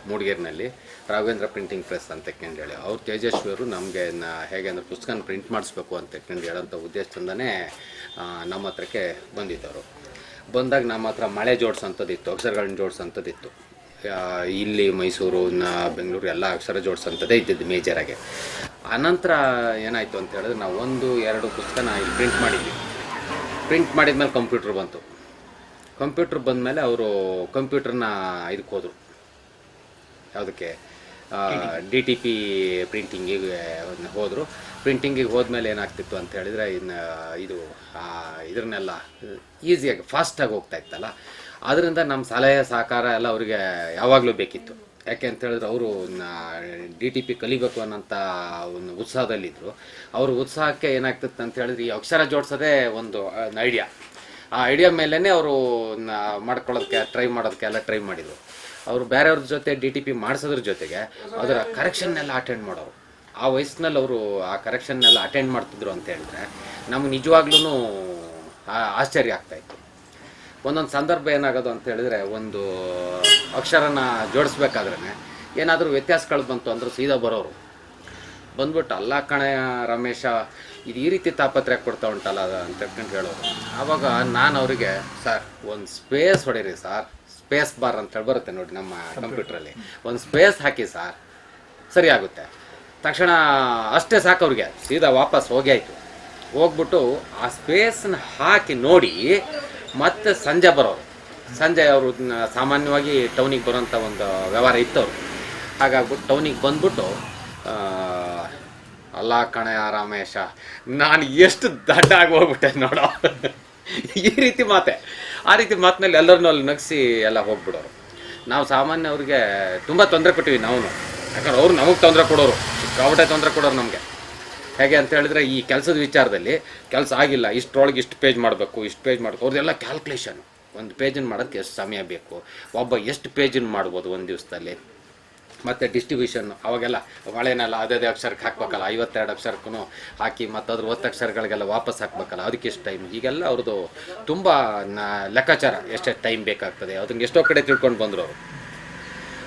ಮೂಡಿಗೆರೆನಲ್ಲಿ Raghavendra printing press ಅಂತ ಹೇಳಿ ಅವ್ರು ತೇಜಸ್ವಿಯವರು ನಮಗೆ ಹೇಗೆ ಅಂದರೆ ಪುಸ್ತಕನ ಪ್ರಿಂಟ್ ಮಾಡಿಸ್ಬೇಕು ಅಂತ ಹೇಳೋಂಥ ಉದ್ದೇಶದಿಂದನೇ ನಮ್ಮ ಹತ್ರಕ್ಕೆ ಬಂದಿದ್ದವರು. ಬಂದಾಗ ನಮ್ಮ ಹತ್ರ ಮಳೆ ಜೋಡಿಸೋಂಥದ್ದಿತ್ತು, ಅಕ್ಷರಗಳನ್ನ ಜೋಡಿಸೋಂಥದ್ದಿತ್ತು. ಇಲ್ಲಿ ಮೈಸೂರು ಬೆಂಗಳೂರು ಎಲ್ಲ ಅಕ್ಷರ ಜೋಡಿಸೋಂಥದ್ದೇ ಇದ್ದಿದ್ದು ಮೇಜರಾಗಿ. ಆನಂತರ ಏನಾಯಿತು ಅಂತ ಹೇಳಿದ್ರೆ ನಾವು 1-2 ಪುಸ್ತಕನ ಇಲ್ಲಿ ಪ್ರಿಂಟ್ ಮಾಡಿದ್ವಿ. ಪ್ರಿಂಟ್ ಮಾಡಿದ್ಮೇಲೆ ಕಂಪ್ಯೂಟ್ರ್ ಬಂತು. ಕಂಪ್ಯೂಟ್ರ್ ಬಂದಮೇಲೆ ಅವರು ಕಂಪ್ಯೂಟ್ರನ್ನ ಇದಕ್ಕೆ ಹೋದರು, ಯಾವುದಕ್ಕೆ DTP ಪ್ರಿಂಟಿಂಗಿಗೆ ಹೋದರು. ಪ್ರಿಂಟಿಂಗಿಗೆ ಹೋದ್ಮೇಲೆ ಏನಾಗ್ತಿತ್ತು ಅಂತ ಹೇಳಿದರೆ ಇದನ್ನೆಲ್ಲ ಈಸಿಯಾಗಿ ಫಾಸ್ಟಾಗಿ ಹೋಗ್ತಾ ಇತ್ತಲ್ಲ, ಆದ್ದರಿಂದ ನಮ್ಮ ಸಲಹೆ ಸಹಕಾರ ಎಲ್ಲ ಅವರಿಗೆ ಯಾವಾಗಲೂ ಬೇಕಿತ್ತು. ಯಾಕೆ ಅಂತ ಹೇಳಿದ್ರೆ ಅವರು DTP ಕಲಿಬೇಕು ಅನ್ನೋಂಥ ಒಂದು ಉತ್ಸಾಹದಲ್ಲಿದ್ದರು. ಅವ್ರ ಉತ್ಸಾಹಕ್ಕೆ ಏನಾಗ್ತಿತ್ತು ಅಂತ ಹೇಳಿದ್ರೆ ಈ ಅಕ್ಷರ ಜೋಡಿಸೋದೇ ಒಂದು ಐಡಿಯಾ. ಆ ಐಡಿಯಾ ಮೇಲೇ ಅವರು ಮಾಡ್ಕೊಳ್ಳೋದಕ್ಕೆ ಟ್ರೈ ಮಾಡಿದರು. ಅವರು ಬೇರೆಯವ್ರ ಜೊತೆ DTP ಮಾಡಿಸೋದ್ರ ಜೊತೆಗೆ ಅದರ ಕರೆಕ್ಷನ್ನೆಲ್ಲ ಅಟೆಂಡ್ ಮಾಡೋರು. ಆ ವಯಸ್ಸಿನಲ್ಲಿ ಅವರು ಆ ಕರೆಕ್ಷನ್ನೆಲ್ಲ ಅಟೆಂಡ್ ಮಾಡ್ತಿದ್ರು ಅಂತ ಹೇಳಿದ್ರೆ ನಮ್ಗೆ ನಿಜವಾಗ್ಲೂ ಆಶ್ಚರ್ಯ ಆಗ್ತಾಯಿತ್ತು. ಒಂದೊಂದು ಸಂದರ್ಭ ಏನಾಗೋದು ಅಂತ ಹೇಳಿದ್ರೆ ಒಂದು ಅಕ್ಷರನ ಜೋಡಿಸ್ಬೇಕಾದ್ರೆ ಏನಾದರೂ ವ್ಯತ್ಯಾಸಗಳು ಬಂತು ಅಂದ್ರೆ ಸೀದಾ ಬರೋರು ಬಂದ್ಬಿಟ್ಟು ಅಲ್ಲ ಕಣೆ ರಮೇಶ, ಇದು ಈ ರೀತಿ ತಾಪತ್ರೆ ಕೊಡ್ತಾ ಉಂಟಲ್ಲ ಅಂತ ಹೇಳೋರು. ಆವಾಗ ನಾನು ಅವರಿಗೆ, ಸರ್ ಒಂದು ಸ್ಪೇಸ್ ಹೊಡೀರಿ ಸರ್, ಸ್ಪೇಸ್ ಬಾರ್ ಅಂತ ಹೇಳಿ ಬರುತ್ತೆ ನೋಡಿ ನಮ್ಮ ಕಂಪ್ಯೂಟ್ರಲ್ಲಿ, ಒಂದು ಸ್ಪೇಸ್ ಹಾಕಿ ಸರ್, ಸರಿ ಆಗುತ್ತೆ. ತಕ್ಷಣ ಅಷ್ಟೇ ಸಾಕು, ಅವ್ರಿಗೆ ಸೀದಾ ವಾಪಸ್ ಹೋಗಿ ಆಯಿತು. ಹೋಗ್ಬಿಟ್ಟು ಆ ಸ್ಪೇಸ್ನ ಹಾಕಿ ನೋಡಿ ಮತ್ತೆ ಸಂಜೆ ಬರೋರು. ಸಂಜೆ ಅವರು ಸಾಮಾನ್ಯವಾಗಿ ಟೌನಿಗೆ ಬರೋಂಥ ಒಂದು ವ್ಯವಹಾರ ಇತ್ತು ಅವರು. ಹಾಗಾಗ್ಬಿಟ್ಟು ಟೌನಿಗೆ ಬಂದ್ಬಿಟ್ಟು, ಅಲ್ಲ ಕಣೆ ರಮೇಶ, ನಾನು ಎಷ್ಟು ದಡ್ಡ ಆಗಿ ಹೋಗ್ಬಿಟ್ಟೆ ನೋಡೋ, ಈ ರೀತಿ ಮಾತೆ. ಆ ರೀತಿ ಮಾತಿನಲ್ಲಿ ಎಲ್ಲರನ್ನೂ ಅಲ್ಲಿ ನಗಿಸಿ ಎಲ್ಲ ಹೋಗ್ಬಿಡೋರು. ನಾವು ಸಾಮಾನ್ಯ ಅವ್ರಿಗೆ ತುಂಬ ತೊಂದರೆ ಕೊಟ್ಟಿವಿ ನಾವು, ಯಾಕಂದ್ರೆ ಅವ್ರು ನಮಗೆ ತೊಂದರೆ ಕೊಡೋರು, ಸಿಕ್ಕಾಪಟ್ಟೆ ತೊಂದರೆ ಕೊಡೋರು ನಮಗೆ. ಹೇಗೆ ಅಂತ ಹೇಳಿದ್ರೆ ಈ ಕೆಲಸದ ವಿಚಾರದಲ್ಲಿ ಕೆಲಸ ಆಗಿಲ್ಲ, ಇಷ್ಟರೊಳಗೆ ಇಷ್ಟು ಪೇಜ್ ಮಾಡಬೇಕು, ಅವ್ರದ್ದೆಲ್ಲ ಕ್ಯಾಲ್ಕುಲೇಷನ್. ಒಂದು ಪೇಜನ್ನು ಮಾಡೋಕ್ಕೆ ಎಷ್ಟು ಸಮಯ ಬೇಕು, ಒಬ್ಬ ಎಷ್ಟು ಪೇಜನ್ನು ಮಾಡ್ಬೋದು ಒಂದು ದಿವಸದಲ್ಲಿ, ಮತ್ತು ಡಿಸ್ಟ್ರಿಬ್ಯೂಷನ್ ಅವಾಗೆಲ್ಲ ಮಳೆನೆಲ್ಲ ಅದೇ ಅಕ್ಷರಕ್ಕೆ ಹಾಕ್ಬೇಕಲ್ಲ, 52 ಅಕ್ಷರಕ್ಕೂ ಹಾಕಿ ಮತ್ತು ಅದ್ರ 10 ಅಕ್ಷರಗಳಿಗೆಲ್ಲ ವಾಪಸ್ ಹಾಕ್ಬೇಕಲ್ಲ, ಅದಕ್ಕೆ ಎಷ್ಟು ಟೈಮ್, ಹೀಗೆಲ್ಲ ಅವ್ರದ್ದು ತುಂಬ ಲೆಕ್ಕಾಚಾರ, ಎಷ್ಟೆಷ್ಟು ಟೈಮ್ ಬೇಕಾಗ್ತದೆ, ಅದನ್ನು ಎಷ್ಟೋ ಕಡೆ ತಿಳ್ಕೊಂಡು ಬಂದರು ಅವರು.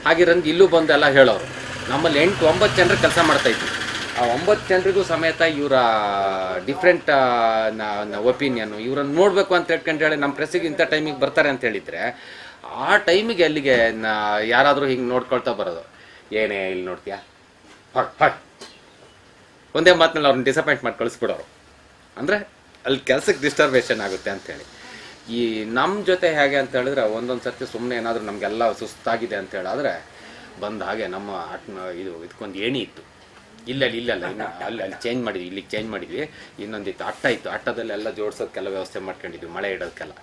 ಹಾಗಿರಂಗೆ ಇಲ್ಲೂ ಬಂದೆಲ್ಲ ಹೇಳೋರು. ನಮ್ಮಲ್ಲಿ 8-9 ಜನರು ಕೆಲಸ ಮಾಡ್ತಾಯಿದ್ವಿ. ಆ 9 ಜನರಿಗೂ ಸಮೇತ ಇವರ ಡಿಫ್ರೆಂಟ್ ಒಪಿನಿಯನ್ನು ಇವ್ರನ್ನ ನೋಡಬೇಕು ಅಂತ ಹೇಳಿ ನಮ್ಮ ಪ್ರೆಸ್ಸಿಗೆ ಇಂಥ ಟೈಮಿಗೆ ಬರ್ತಾರೆ ಅಂತ ಹೇಳಿದರೆ ಆ ಟೈಮಿಗೆ ಅಲ್ಲಿಗೆ ಯಾರಾದರೂ ಹಿಂಗೆ ನೋಡ್ಕೊಳ್ತಾ ಬರೋದು, ಏನೇ ಇಲ್ಲಿ ನೋಡ್ತೀಯಾ, ಹೊಟ್ ಒಂದೇ ಮಾತಿನಲ್ಲಿ ಅವ್ರನ್ನ ಡಿಸಪಾಯಿಂಟ್ ಮಾಡಿ ಕಳಿಸ್ಬಿಡೋರು. ಅಂದರೆ ಅಲ್ಲಿ ಕೆಲಸಕ್ಕೆ ಡಿಸ್ಟರ್ಬೇಷನ್ ಆಗುತ್ತೆ ಅಂಥೇಳಿ. ಈ ನಮ್ಮ ಜೊತೆ ಹೇಗೆ ಅಂತ ಹೇಳಿದ್ರೆ ಒಂದೊಂದು ಸರ್ತಿ ಸುಮ್ಮನೆ ಏನಾದರೂ ನಮಗೆಲ್ಲ ಸುಸ್ತಾಗಿದೆ ಅಂತ ಹೇಳಿದ್ರೆ ಬಂದ ಹಾಗೆ ನಮ್ಮ ಇದಕ್ಕೊಂದು ಏಣಿ ಇತ್ತು, ಇಲ್ಲಲ್ಲ ಇನ್ನು ಅಲ್ಲಿ ಚೇಂಜ್ ಮಾಡಿದ್ವಿ, ಇಲ್ಲಿಗೆ ಚೇಂಜ್ ಮಾಡಿದ್ವಿ. ಇನ್ನೊಂದಿತ್ತು ಅಟ್ಟ ಇತ್ತು, ಅಟ್ಟದಲ್ಲೆಲ್ಲ ಜೋಡ್ಸೋದಕ್ಕೆಲ್ಲ ವ್ಯವಸ್ಥೆ ಮಾಡ್ಕೊಂಡಿದ್ವಿ. ಮಳೆ ಇಡೋದಕ್ಕೆಲ್ಲ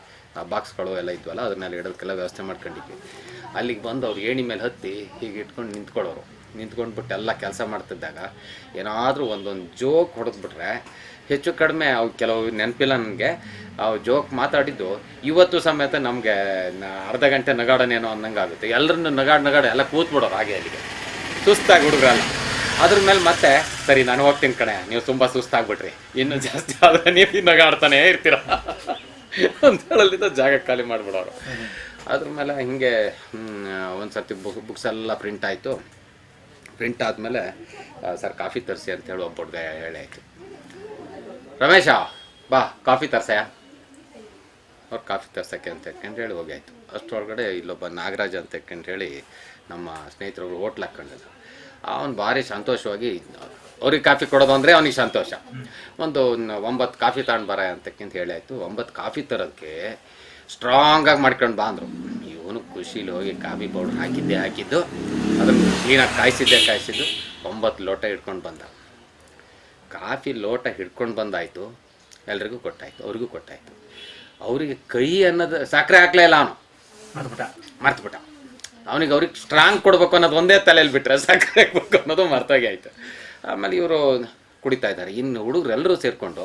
ಬಾಕ್ಸ್ಗಳು ಎಲ್ಲ ಇದ್ವಲ್ಲ, ಅದನ್ನೆಲ್ಲ ಇಡೋದಕ್ಕೆಲ್ಲ ವ್ಯವಸ್ಥೆ ಮಾಡ್ಕೊಂಡಿದ್ವಿ. ಅಲ್ಲಿಗೆ ಬಂದು ಅವ್ರು ಏಣಿ ಮೇಲೆ ಹತ್ತಿ ಹೀಗೆ ಇಟ್ಕೊಂಡು ನಿಂತ್ಕೊಂಡ್ಬಿಟ್ಟು ಎಲ್ಲ ಕೆಲಸ ಮಾಡ್ತಿದ್ದಾಗ ಏನಾದರೂ ಒಂದೊಂದು ಜೋಕ್ ಹೊಡೆದ್ಬಿಟ್ರೆ ಹೆಚ್ಚು ಕಡಿಮೆ ಅವು ಕೆಲವು ನೆನಪಿಲ್ಲ ನನಗೆ. ಅವು ಜೋಕ್ ಮಾತಾಡಿದ್ದು ಇವತ್ತು ಸಮೇತ ನಮಗೆ ಅರ್ಧ ಗಂಟೆ ನಗಾಡನೇನೋ ಅನ್ನಂಗೆ ಆಗುತ್ತೆ. ಎಲ್ಲರನ್ನು ನಗಾಡ ಎಲ್ಲ ಕೂತ್ಬಿಡೋರು ಹಾಗೆ ಅಲ್ಲಿಗೆ, ಸುಸ್ತಾಗಿ ಹುಡುಗ್ರಲ್ಲ. ಅದ್ರ ಮೇಲೆ ಮತ್ತೆ ಸರಿ ನಾನು ಹೋಗ್ತೀನಿ ಕಣೆ, ನೀವು ತುಂಬ ಸುಸ್ತಾಗ್ಬಿಟ್ರಿ, ಇನ್ನೂ ಜಾಸ್ತಿ ಆದರೆ ನೀವು ನಗಾಡ್ತಾನೇ ಇರ್ತೀರ ಅಂತ ಹೇಳಲಿದ್ದ ಜಾಗ ಖಾಲಿ ಮಾಡಿಬಿಡೋರು. ಅದ್ರ ಮೇಲೆ ಹಿಂಗೆ ಒಂದು ಸರ್ತಿ ಬುಕ್ಸ್ ಎಲ್ಲ ಪ್ರಿಂಟ್ ಆಯಿತು. ಪ್ರಿಂಟ್ ಆದಮೇಲೆ ಸರ್ ಕಾಫಿ ತರಿಸಿ ಅಂತ ಹೇಳಿ ಒಬ್ಬ ಹುಡುಗ ಹೇಳಾಯಿತು, ರಮೇಶ ಬಾ ಕಾಫಿ ತರ್ಸಯ್ಯ. ಅವ್ರು ಕಾಫಿ ತರ್ಸೋಕ್ಕೆ ಅಂತ ಹೇಳಿ ಹೋಗಾಯಿತು. ಅಷ್ಟರೊಳಗಡೆ ಇಲ್ಲೊಬ್ಬ ನಾಗರಾಜ್ ಅಂತ ಹೇಳಿ ನಮ್ಮ ಸ್ನೇಹಿತರು ಹೋಟ್ಲ್ ಹಾಕ್ಕೊಂಡಿದ್ದು. ಅವನು ಭಾರಿ ಸಂತೋಷವಾಗಿ ಅವ್ರಿಗೆ ಕಾಫಿ ಕೊಡೋದು ಅಂದರೆ ಅವನಿಗೆ ಸಂತೋಷ. ಒಂದು 9 ಕಾಫಿ ತಗೊಂಡು ಬರ ಅಂತಕ್ಕಂತ ಹೇಳಿ ಆಯಿತು. 9 ಕಾಫಿ ತರೋದಕ್ಕೆ ಸ್ಟ್ರಾಂಗಾಗಿ ಮಾಡ್ಕೊಂಡು ಬಾ ಅಂದರು. ಇವನು ಖುಷಿಲಿ ಹೋಗಿ ಕಾಫಿ ಪೌಡ್ರ್ ಹಾಕಿದ್ದು ಅದನ್ನು ಕ್ಲೀನಾಗಿ ಕಾಯಿಸಿದ್ದು 9 ಲೋಟ ಹಿಡ್ಕೊಂಡು ಬಂದ. ಕಾಫಿ ಲೋಟ ಹಿಡ್ಕೊಂಡು ಬಂದಾಯಿತು, ಎಲ್ರಿಗೂ ಕೊಟ್ಟಾಯಿತು, ಅವ್ರಿಗೂ ಕೊಟ್ಟಾಯಿತು. ಅವರಿಗೆ ಕೈ ಅನ್ನೋದು ಸಕ್ಕರೆ ಹಾಕ್ಲೇ ಇಲ್ಲ, ಅವನು ಮರ್ತುಬಿಟ್ಟ. ಅವ್ರಿಗೆ ಸ್ಟ್ರಾಂಗ್ ಕೊಡಬೇಕು ಅನ್ನೋದು ಒಂದೇ ತಲೆಯಲ್ಲಿ ಬಿಟ್ಟರೆ ಸಕ್ಕರೆ ಹಾಕ್ಬೇಕು ಅನ್ನೋದು ಮರ್ತೋಗಿ ಆಯಿತು. ಆಮೇಲೆ ಇವರು ಕುಡಿತಾ ಇದ್ದಾರೆ. ಇನ್ನು ಹುಡುಗರು ಎಲ್ಲರೂ ಸೇರಿಕೊಂಡು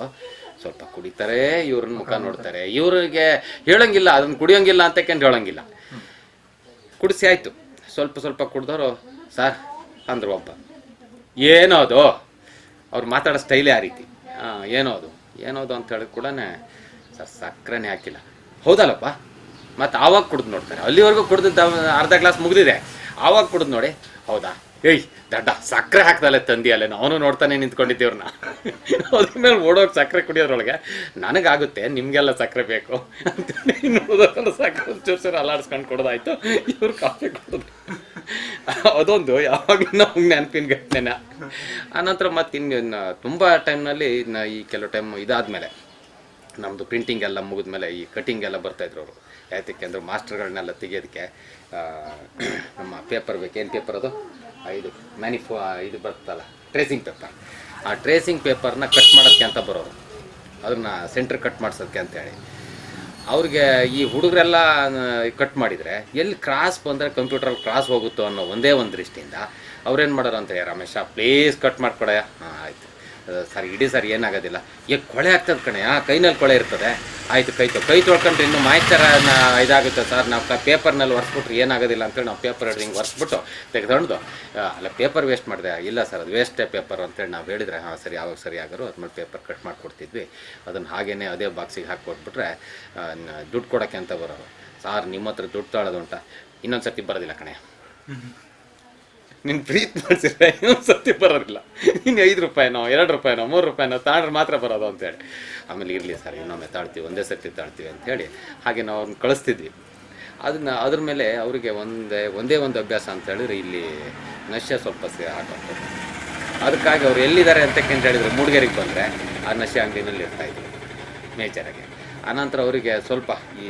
ಸ್ವಲ್ಪ ಕುಡಿತಾರೆ, ಇವ್ರನ್ನ ಮುಖ ನೋಡ್ತಾರೆ. ಇವರಿಗೆ ಹೇಳೋಂಗಿಲ್ಲ, ಅದನ್ನು ಕುಡಿಯೋಂಗಿಲ್ಲ ಅಂತಕ್ಕಂಡು ಹೇಳೋಂಗಿಲ್ಲ. ಕುಡಿಸಿ ಆಯಿತು. ಸ್ವಲ್ಪ ಕುಡ್ದವರು ಸರ್ ಅಂದರು ಒಬ್ಬ. ಏನೋ ಅದು, ಅವ್ರು ಮಾತಾಡೋ ಸ್ಟೈಲೇ ಆ ರೀತಿ. ಏನೋ ಅದು ಅಂತ ಹೇಳಿದ ಕೂಡ ಸರ್ ಸಕ್ಕರೆನೇ ಹಾಕಿಲ್ಲ. ಹೌದಲ್ಲಪ್ಪ ಮತ್ತು ಆವಾಗ ಕುಡ್ದು ನೋಡ್ತಾರೆ. ಅಲ್ಲಿವರೆಗೂ ಕುಡ್ದು ಅರ್ಧ ಗ್ಲಾಸ್ ಮುಗಿದಿದೆ, ಆವಾಗ ಕುಡ್ದು ನೋಡಿ, ಹೌದಾ ಏಯ್ ದಡ್ಡ ಸಕ್ಕರೆ ಹಾಕ್ದಲ್ಲೇ ತಂದಿಯಲ್ಲೇ, ಅವನು ನೋಡ್ತಾನೆ ನಿಂತ್ಕೊಂಡಿದ್ದೀವ್ರನ್ನ. ಅದ್ರ ಮೇಲೆ ಓಡೋಗಿ ಸಕ್ಕರೆ ಕುಡಿಯೋದ್ರೊಳಗೆ ನನಗಾಗುತ್ತೆ, ನಿಮಗೆಲ್ಲ ಸಕ್ಕರೆ ಬೇಕು ಅಂತೇಳಿ ಇನ್ನುಳಿದವರೆಲ್ಲ ಸಕ್ಕರೆ ಚೂರು ಅಲ್ಲಾಡಿಸ್ಕೊಂಡು ಕೊಡೋದಾಯ್ತು. ಇವ್ರು ಕಾಫಿ ಕೊಡೋದು. ಅದೊಂದು ಯಾವಾಗಲೂ ನಮ್ಗೆ ನೆನಪಿನ ಘಟನೆನ. ಆನಂತರ ಮತ್ತು ಇನ್ನು ತುಂಬ ಟೈಮ್ನಲ್ಲಿ ಈ ಕೆಲವು ಟೈಮ್ ಇದಾದಮೇಲೆ ನಮ್ಮದು ಪ್ರಿಂಟಿಂಗ್ ಎಲ್ಲ ಮುಗಿದ್ಮೇಲೆ ಈ ಕಟಿಂಗ್ ಎಲ್ಲ ಬರ್ತಾಯಿದ್ರು ಅವರು. ಯಾತಕ್ಕೆ ಅಂದರೆ ಮಾಸ್ಟರ್ಗಳನ್ನೆಲ್ಲ ತೆಗಿಯೋದಕ್ಕೆ ನಮ್ಮ ಪೇಪರ್ ಬೇಕು. ಏನು ಪೇಪರ್ ಅದು? ಇದು ಇದು ಬರ್ತಲ್ಲ, ಟ್ರೇಸಿಂಗ್ ಪೇಪರ್. ಆ ಟ್ರೇಸಿಂಗ್ ಪೇಪರ್ನ ಕಟ್ ಮಾಡೋದಕ್ಕೆ ಅಂತ ಬರೋರು, ಅದನ್ನು ಸೆಂಟ್ರ್ ಕಟ್ ಮಾಡಿಸೋದಕ್ಕೆ ಅಂತೇಳಿ. ಅವ್ರಿಗೆ ಈ ಹುಡುಗರೆಲ್ಲ ಕಟ್ ಮಾಡಿದರೆ ಎಲ್ಲಿ ಕ್ರಾಸ್ ಬಂದರೆ ಕಂಪ್ಯೂಟರ್ ಕ್ರಾಸ್ ಹೋಗುತ್ತೋ ಅನ್ನೋ ಒಂದೇ ಒಂದು ದೃಷ್ಟಿಯಿಂದ ಅವ್ರೇನು ಮಾಡೋರು ಅಂತ, ರಮೇಶ ಪ್ಲೀಸ್ ಕಟ್ ಮಾಡ್ಕೊಡಯ್ಯ. ಹಾಂ ಆಯಿತು ಸರ್, ಇಡೀ ಸರ್ ಏನಾಗೋದಿಲ್ಲ. ಕೊಳೆ ಆಗ್ತದೆ ಕಣೆ, ಕೈನಲ್ಲಿ ಕೊಳೆ ಇರ್ತದೆ. ಆಯಿತು ಕೈ ತೊಳ್ಕೊಂಡ್ರೆ ಇನ್ನೂ ಮಾಯ್ಚರ ಇದಾಗುತ್ತೆ ಸರ್, ನಾವು ಪೇಪರ್ನಲ್ಲಿ ಒರೆಸ್ಬಿಟ್ರೆ ಏನಾಗೋದಿಲ್ಲ ಅಂತೇಳಿ ನಾವು ಪೇಪರ್ ಹಿಂಗೆ ಒರೆಸ್ಬಿಟ್ಟು ತೆಗೆದುಕೊಂಡು, ಅಲ್ಲ ಪೇಪರ್ ವೇಸ್ಟ್ ಮಾಡಿದೆ. ಇಲ್ಲ ಸರ್ ಅದು ವೇಸ್ಟೇ ಪೇಪರ್ ಅಂತೇಳಿ ನಾವು ಹೇಳಿದರೆ, ಹಾಂ ಸರಿ ಆವಾಗ ಸರಿ ಆಗೋರು ಅದ್ಮೇಲೆ ಪೇಪರ್ ಕಟ್ ಮಾಡಿಕೊಡ್ತಿದ್ವಿ. ಅದನ್ನು ಹಾಗೇ ಅದೇ ಬಾಕ್ಸಿಗೆ ಹಾಕ್ಕೊಟ್ಬಿಟ್ರೆ ದುಡ್ಡು ಕೊಡೋಕ್ಕೆ ಅಂತ ಬರೋರು. ಸಾರ್ ನಿಮ್ಮ ಹತ್ರ ದುಡ್ಡು ತಾಳೋದು ಉಂಟ, ಇನ್ನೊಂದು ಸರ್ತಿ ಬರೋದಿಲ್ಲ ಕಣೆ, ನಿನ್ನ ಪ್ರೀತಿ ಮಾಡಿಸಿದ್ರೆ ಇನ್ನೊಂದು ಸರ್ತಿ ಬರೋದಿಲ್ಲ, ಇನ್ನು 5 ರೂಪಾಯಿನೋ 2 ರೂಪಾಯಿನೋ 3 ರೂಪಾಯಿನೋ ತಾಂಡ್ರೆ ಮಾತ್ರ ಬರೋದು ಅಂತೇಳಿ. ಆಮೇಲೆ ಇರಲಿ ಸರ್ ಇನ್ನೊಮ್ಮೆ ತಾಳ್ತೀವಿ, ಒಂದೇ ಸರ್ತಿ ತಾಳ್ತೀವಿ ಅಂಥೇಳಿ ಹಾಗೆ ನಾವು ಅವ್ರನ್ನ ಕಳಿಸ್ತಿದ್ವಿ. ಅದ್ರ ಮೇಲೆ ಅವರಿಗೆ ಒಂದೇ ಒಂದು ಅಭ್ಯಾಸ ಅಂತ ಹೇಳಿದ್ರೆ ಇಲ್ಲಿ ನಶ್ಯ ಸ್ವಲ್ಪ ಹಾಕೋದು. ಅದಕ್ಕಾಗಿ ಅವ್ರು ಎಲ್ಲಿದ್ದಾರೆ ಅಂತ ಹೇಳಿದ್ರೆ ಮೂಡಿಗೆರೆಗೆ ಬಂದರೆ ಆ ನಶ್ಯ ಅಂಗಡಿನಲ್ಲಿ ಇರ್ತಾಯಿದ್ರು ಮೇಜರಾಗಿ. ಆನಂತರ ಅವರಿಗೆ ಸ್ವಲ್ಪ ಈ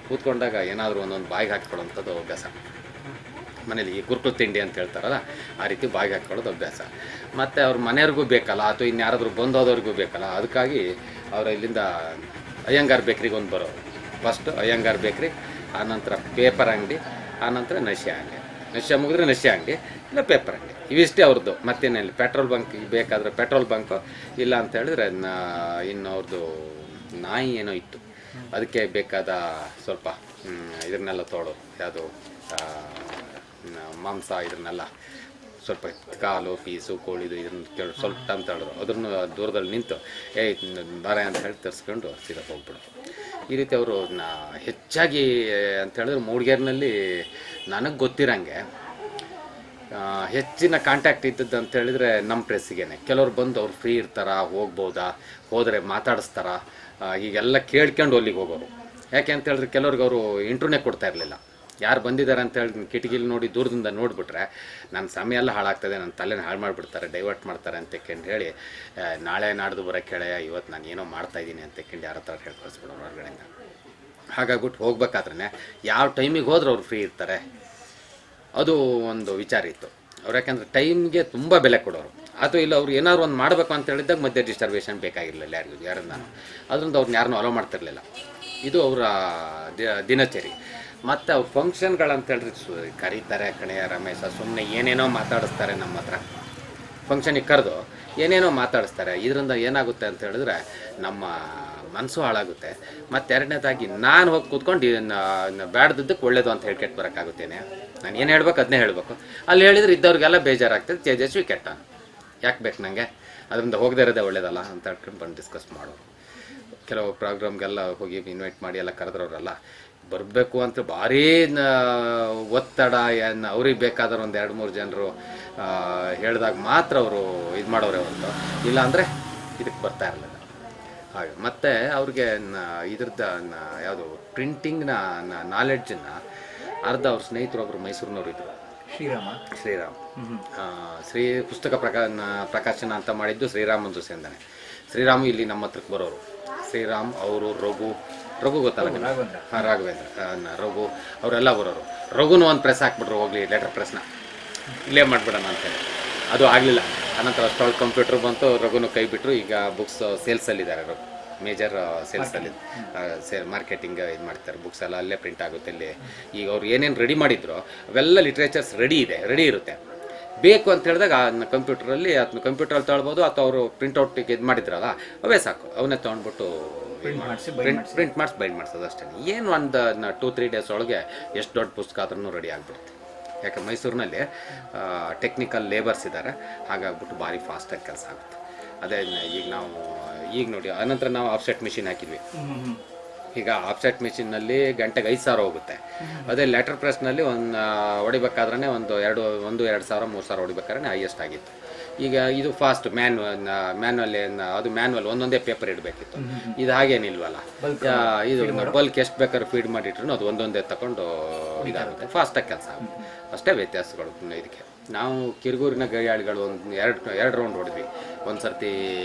ಕೂತ್ಕೊಂಡಾಗ ಏನಾದರೂ ಒಂದೊಂದು ಬಾಯಿಗೆ ಹಾಕ್ಕೊಳ್ಳೋಂಥದ್ದು ಅಭ್ಯಾಸ. ಮನೇಲಿ ಈ ಕುರ್ಕುಲ್ ತಿಂಡಿ ಅಂತ ಹೇಳ್ತಾರಲ್ಲ, ಆ ರೀತಿ ಬಾಯಿಗೆ ಹಾಕ್ಕೊಳ್ಳೋದು ಅಭ್ಯಾಸ. ಮತ್ತು ಅವ್ರ ಮನೆಯವ್ರಿಗೂ ಬೇಕಲ್ಲ, ಅಥವಾ ಇನ್ಯಾರಾದ್ರೂ ಬಂದೋದವ್ರಿಗೂ ಬೇಕಲ್ಲ, ಅದಕ್ಕಾಗಿ ಅವರು ಇಲ್ಲಿಂದ ಅಯ್ಯಂಗಾರ್ ಬೇಕ್ರಿಗೆ ಒಂದು ಬರೋರು. ಫಸ್ಟು ಅಯ್ಯಂಗಾರ್ ಬೇಕ್ರಿ, ಆನಂತರ ಪೇಪರ್ ಅಂಗಡಿ, ಆನಂತರ ನಶ್ಯ ಅಂಗಡಿ. ನಶ್ಯ ಮುಗಿದ್ರೆ ನಶ್ಯ ಅಂಗಡಿ, ಇಲ್ಲ ಪೇಪರ್ ಅಂಗಡಿ, ಇವಿಷ್ಟೇ ಅವ್ರದ್ದು. ಮತ್ತೇನಿಲ್ಲ, ಪೆಟ್ರೋಲ್ ಬಂಕ್ ಬೇಕಾದರೆ ಪೆಟ್ರೋಲ್ ಬಂಕು, ಇಲ್ಲ ಅಂತ ಹೇಳಿದ್ರೆ ಇನ್ನು ಅವ್ರದ್ದು ನಾಯಿ ಏನೋ ಇತ್ತು, ಅದಕ್ಕೆ ಬೇಕಾದ ಸ್ವಲ್ಪ ಇದನ್ನೆಲ್ಲ ತೊಗೊಳೋರು. ಯಾವುದು ಮಾಂಸ ಇದನ್ನೆಲ್ಲ ಸ್ವಲ್ಪ ಕಾಲು ಪೀಸು ಕೋಳಿದು ಇದನ್ನು ಸ್ವಲ್ಪ ಟೈಮ್ ತಗೊಳ್ಳೋರು. ಅದನ್ನು ದೂರದಲ್ಲಿ ನಿಂತು ಬಾರೆ ಅಂತ ಹೇಳಿ ತರಿಸ್ಕೊಂಡು ಸೀದಾ ಹೋಗ್ಬಿಡೋರು. ಈ ರೀತಿ ಅವರು ಹೆಚ್ಚಾಗಿ ಅಂತ ಹೇಳಿದ್ರೆ ಮೂಡಿಗೆರೆನಲ್ಲಿ ನನಗೆ ಗೊತ್ತಿರಂಗೆ ಹೆಚ್ಚಿನ ಕಾಂಟ್ಯಾಕ್ಟ್ ಇದ್ದದ್ದು ಅಂತ ಹೇಳಿದ್ರೆ ನಮ್ಮ ಪ್ರೆಸ್ಸಿಗೇನೆ. ಕೆಲವ್ರು ಬಂದು ಅವ್ರು ಫ್ರೀ ಇರ್ತಾರಾ, ಹೋಗ್ಬೋದಾ, ಹೋದರೆ ಮಾತಾಡಿಸ್ತಾರ, ಹೀಗೆಲ್ಲ ಕೇಳ್ಕೊಂಡು ಅಲ್ಲಿಗೆ ಹೋಗೋರು. ಯಾಕೆ ಅಂತ ಹೇಳಿದ್ರೆ ಕೆಲವ್ರಿಗೆ ಅವರು ಇಂಟ್ರೂನೇ ಕೊಡ್ತಾ ಇರಲಿಲ್ಲ. ಯಾರು ಬಂದಿದ್ದಾರೆ ಅಂತ ಹೇಳಿ ಕಿಟಕಿಲಿ ನೋಡಿ ದೂರದಿಂದ ನೋಡಿಬಿಟ್ರೆ ನನ್ನ ಸಮಯ ಎಲ್ಲ ಹಾಳಾಗ್ತದೆ, ನನ್ನ ತಲೆನ ಹಾಳು ಮಾಡಿಬಿಡ್ತಾರೆ, ಡೈವರ್ಟ್ ಮಾಡ್ತಾರೆ ಅಂತಕೊಂಡು ಹೇಳಿ ನಾಳೆ ನಾಡ್ದು ಬರೋಕ್ಕೆ ಹೇಳ, ಇವತ್ತು ನಾನು ಏನೋ ಮಾಡ್ತಾಯಿದ್ದೀನಿ ಅಂತಕೊಂಡು ಯಾರ ಹತ್ರ ಹೇಳಿ ಕಳಿಸ್ಬಿಡೋರು ಹೊರಗಡೆಯಿಂದ. ಹಾಗಾಗ್ಬಿಟ್ಟು ಹೋಗ್ಬೇಕಾದ್ರೆ ಯಾವ ಟೈಮಿಗೆ ಹೋದ್ರೆ ಅವ್ರು ಫ್ರೀ ಇರ್ತಾರೆ, ಅದು ಒಂದು ವಿಚಾರ ಇತ್ತು ಅವ್ರು. ಯಾಕೆಂದರೆ ಟೈಮ್ಗೆ ತುಂಬ ಬೆಲೆ ಕೊಡೋರು. ಅಥವಾ ಇಲ್ಲ ಅವ್ರು ಏನಾದ್ರು ಒಂದು ಮಾಡಬೇಕು ಅಂತ ಹೇಳಿದಾಗ ಮಧ್ಯೆ ಡಿಸ್ಟರ್ಬೇಷನ್ ಬೇಕಾಗಿರಲಿಲ್ಲ ಯಾರನ್ನ ನಾನು, ಅದರಿಂದ ಅವ್ರನ್ನ ಯಾರನ್ನೂ ಅಲೋ ಮಾಡ್ತಿರ್ಲಿಲ್ಲ. ಇದು ಅವರ ದಿನಚರಿ. ಮತ್ತು ಅವ್ರ ಫಂಕ್ಷನ್ಗಳಂತ ಹೇಳಿದ್ರೆ ಕರೀತಾರೆ ಕಣೆಯ ರಮೇಶ, ಸುಮ್ಮನೆ ಏನೇನೋ ಮಾತಾಡಿಸ್ತಾರೆ ನಮ್ಮ ಹತ್ರ. ಫಂಕ್ಷನಿಗೆ ಕರೆದು ಏನೇನೋ ಮಾತಾಡಿಸ್ತಾರೆ. ಇದರಿಂದ ಏನಾಗುತ್ತೆ ಅಂತ ಹೇಳಿದ್ರೆ ನಮ್ಮ ಮನಸ್ಸು ಹಾಳಾಗುತ್ತೆ. ಮತ್ತು ಎರಡನೇದಾಗಿ ನಾನು ಹೋಗಿ ಕೂತ್ಕೊಂಡು ಬ್ಯಾಡ್ದಕ್ಕೆ ಒಳ್ಳೇದು ಅಂತ ಹೇಳ್ಕೆಟ್ಟು ಬರೋಕ್ಕಾಗುತ್ತೇನೆ. ನಾನು ಏನು ಹೇಳ್ಬೇಕು ಅದನ್ನೇ ಹೇಳಬೇಕು. ಅಲ್ಲಿ ಹೇಳಿದ್ರೆ ಇದ್ದವ್ರಿಗೆಲ್ಲ ಬೇಜಾರಾಗ್ತದೆ, ತೇಜಸ್ವಿ ಕೆಟ್ಟ, ಯಾಕೆ ಬೇಕು ನನಗೆ, ಅದರಿಂದ ಹೋಗದೇ ಇರೋದೇ ಒಳ್ಳೇದಲ್ಲ ಅಂತ ಹೇಳ್ಕೊಂಡು ಬಂದು ಡಿಸ್ಕಸ್ ಮಾಡೋರು. ಕೆಲವು ಪ್ರೋಗ್ರಾಮ್ಗೆಲ್ಲ ಹೋಗಿ ಇನ್ವೈಟ್ ಮಾಡಿ ಎಲ್ಲ ಕರೆದ್ರವರೆಲ್ಲ ಬರಬೇಕು ಅಂತ ಭಾರೀ ಒತ್ತಡ, ಏನು ಅವ್ರಿಗೆ ಬೇಕಾದ್ರೆ ಒಂದು 2-3 ಜನರು ಹೇಳಿದಾಗ ಮಾತ್ರ ಅವರು ಇದು ಮಾಡೋರೇ ಹೊರತು ಇಲ್ಲಾಂದರೆ ಇದಕ್ಕೆ ಬರ್ತಾ ಇರಲಿಲ್ಲ. ಹಾಗೆ ಮತ್ತು ಅವ್ರಿಗೆ ಇದ್ರದ್ದು ಯಾವುದು ಪ್ರಿಂಟಿಂಗ್ನ ನಾಲೆಡ್ಜನ್ನು ಅರ್ಧ ಅವ್ರ ಸ್ನೇಹಿತರು ಒಬ್ಬರು ಮೈಸೂರಿನವ್ರು ಇದ್ದರು, ಶ್ರೀರಾಮ್ ಪುಸ್ತಕ ಪ್ರಕಾಶನ ಅಂತ ಮಾಡಿದ್ದು ಶ್ರೀರಾಮ್ ಜೊತೆಯಿಂದಾನೆ. ಶ್ರೀರಾಮ್ ಇಲ್ಲಿ ನಮ್ಮ ಹತ್ರಕ್ಕೆ ಬರೋರು. ಶ್ರೀರಾಮ್ ಅವರು ರಘು ಗೊತ್ತಲ್ಲ, ಹಾಂ ರಾಘವೇಂದ್ರ, ರಘು ಅವರೆಲ್ಲ ಬರೋರು. ರಘುನೂ ಒಂದು ಪ್ರೆಸ್ ಹಾಕ್ಬಿಟ್ರು, ಹೋಗಲಿ ಲೆಟರ್ ಪ್ರೆಸ್ನ ಇಲ್ಲೇ ಮಾಡಿಬಿಡೋಣ ಅಂತೇಳಿ. ಅದು ಆಗಲಿಲ್ಲ. ಅನಂತರ ಅಷ್ಟೊಳಗೆ ಕಂಪ್ಯೂಟರ್ ಬಂತು, ರಘುನು ಕೈ ಬಿಟ್ಟರು. ಈಗ ಬುಕ್ಸ್ ಸೇಲ್ಸಲ್ಲಿದ್ದಾರೆ, ರಘು ಮೇಜರ್ ಸೇಲ್ಸಲ್ಲಿ ಮಾರ್ಕೆಟಿಂಗ್ ಇದು ಮಾಡ್ತಾರೆ. ಬುಕ್ಸ್ ಎಲ್ಲ ಅಲ್ಲೇ ಪ್ರಿಂಟ್ ಆಗುತ್ತೆ ಇಲ್ಲಿ. ಈಗ ಅವ್ರು ಏನೇನು ರೆಡಿ ಮಾಡಿದ್ರು ಅವೆಲ್ಲ ಲಿಟ್ರೇಚರ್ಸ್ ರೆಡಿ ಇರುತ್ತೆ. ಬೇಕು ಅಂತ ಹೇಳಿದಾಗ ಅದನ್ನ ಕಂಪ್ಯೂಟ್ರಲ್ಲಿ ಕಂಪ್ಯೂಟ್ರಲ್ಲಿ ತೊಗೊಳ್ಬೋದು, ಅಥವಾ ಅವರು ಪ್ರಿಂಟ್ಔಟಿಗೆ ಇದು ಮಾಡಿದ್ರಲ್ಲ ಅವೇ ಸಾಕು, ಅವನ್ನೇ ತೊಗೊಂಡ್ಬಿಟ್ಟು ಪ್ರಿಂಟ್ ಮಾಡಿಸಿ ಬೈಂಡ್ ಮಾಡಿಸೋದು ಅಷ್ಟೇ. ಏನು ಒಂದು 2-3 ಡೇಸ್ ಒಳಗೆ ಎಷ್ಟು ದೊಡ್ಡ ಪುಸ್ತಕ ಆದ್ರೂ ರೆಡಿ ಆಗಿಬಿಡುತ್ತೆ. ಯಾಕೆ ಮೈಸೂರಿನಲ್ಲಿ ಟೆಕ್ನಿಕಲ್ ಲೇಬರ್ಸ್ ಇದ್ದಾರೆ, ಹಾಗಾಗ್ಬಿಟ್ಟು ಭಾರಿ ಫಾಸ್ಟಾಗಿ ಕೆಲಸ ಆಗುತ್ತೆ. ಅದೇ ಈಗ ನೋಡಿ, ಆನಂತರ ನಾವು ಆಫ್ಸೆಟ್ ಮಿಷಿನ್ ಹಾಕಿದ್ವಿ. ಈಗ ಆಫ್ಸೆಟ್ ಮಿಷಿನ್ನಲ್ಲಿ ಗಂಟೆಗೆ 5,000 ಹೋಗುತ್ತೆ. ಅದೇ ಲೆಟರ್ ಪ್ರೆಸ್ನಲ್ಲಿ ಒಂದು ಹೊಡಿಬೇಕಾದ್ರೆ ಒಂದು 2,000 3,000 ಹೊಡಿಬೇಕಾದ್ರೆ ಹೈಯೆಸ್ಟ್ ಆಗಿತ್ತು. ಈಗ ಇದು ಫಾಸ್ಟ್ ಮ್ಯಾನ್ಯುವಲ್ ಅದು ಮ್ಯಾನ್ಯುವಲ್ ಒಂದೊಂದೇ ಪೇಪರ್ ಇಡಬೇಕಿತ್ತು. ಇದು ಹಾಗೇನಿಲ್ವಲ್ಲ, ಇದು ಬಲ್ಕ್ ಎಷ್ಟು ಬೇಕಾದ್ರೂ ಫೀಡ್ ಮಾಡಿಟ್ರು ಅದು ಒಂದೊಂದೇ ತಗೊಂಡು ಇದಾಗುತ್ತೆ, ಫಾಸ್ಟಾಗಿ ಕೆಲಸ ಆಗುತ್ತೆ. ಅಷ್ಟೇ ವ್ಯತ್ಯಾಸಗಳು ಇದಕ್ಕೆ. ನಾವು ಕಿರುಗೂರಿನ ಗೈಯಾಳಿಗಳು ಎರಡು ರೌಂಡ್ ಹೊಡಿದ್ವಿ. ಒಂದು ಸರ್ತಿ